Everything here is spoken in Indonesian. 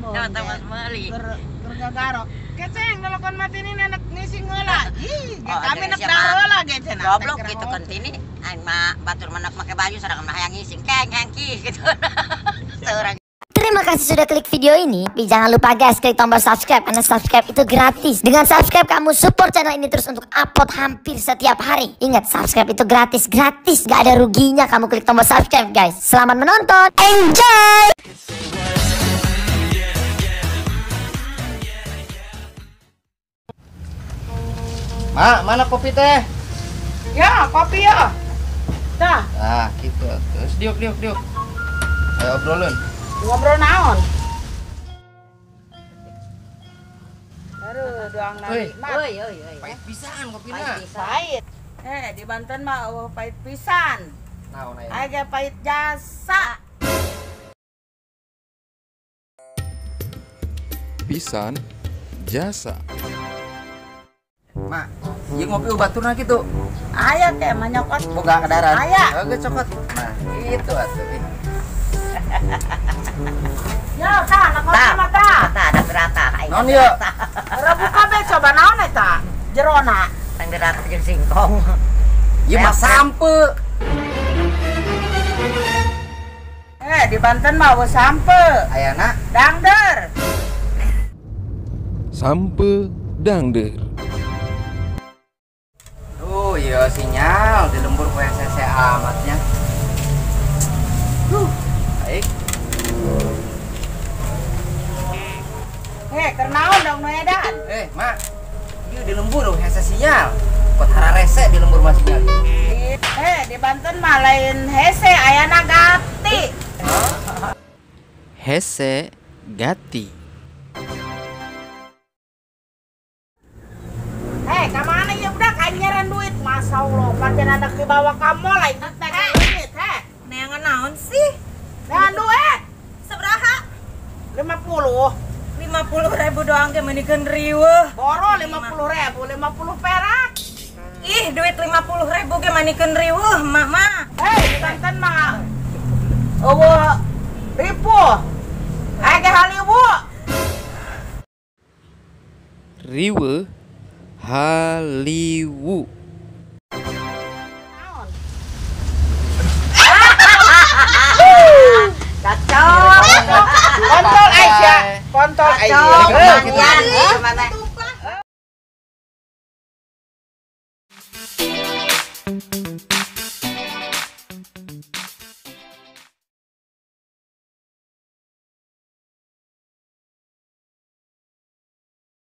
Teman-teman meli. Gergagaro. Keceng nelokon mati ini anak ngising heula. Ih, kami ada nak siapa? heula ge cenah. Goblok gitu kan tini. Aing mah batur manak make baju sareng mah hayang ngising keng hangki gitu. Seorang. Terima kasih sudah klik video ini. Tapi jangan lupa guys, klik tombol subscribe karena subscribe itu gratis. Dengan subscribe kamu support channel ini terus untuk upload hampir setiap hari. Ingat, subscribe itu gratis, gak ada ruginya kamu klik tombol subscribe guys. Selamat menonton, enjoy. Mak, mana kopi teh? Ya, kopi ya. Dah, Nah, gitu. Terus diuk. Ayo obrolin. ngobrol naon? Aduh, doang nari. Oi. Pahit pisan kopina. Pahit. Di Banten mah pahit pisan. Naon aya? Aya pahit jasa. Pisan jasa. Mak, ieu ngopi baturna gitu. Aya teh mah nyokot. Boga kadaran. Aya. Oke, cokot. Nah, itu atuh. Ya, tah, nak kopi mah tah. ada berata aing. Naon ieu? Rebu kabeh coba naon eta? Jerona. Tang berata jeung singkong. Ieu mah sampe. Di Banten mah we sampe. Ayana Dangder. Sampe dangder. tuh, iya sinyal di lembur PSSC amatnya. Baik. Kernaon dong nu edan. Mak. Ieu di lembur hese sinyal. Pot hararese di lembur mah sinyal. Di Banten mah lain hese ayana gati. Hese gati. Kamana ya udah kanyaran duit. Masa Allah, pancen anak dibawa ka mall lain duit. Neangan naon sih? Nah duit Sabaraha? 50. 50.000 doang ge meunikeun riweuh. Boro 50.000, 50 perak. Ih, duit 50.000 ge manikeun riweuh, mah. Di Banten mah eueuh ribu. Aya haliwu. Riweuh haliwu. Cocok. Kontol Aisyah. Cocok. Manian.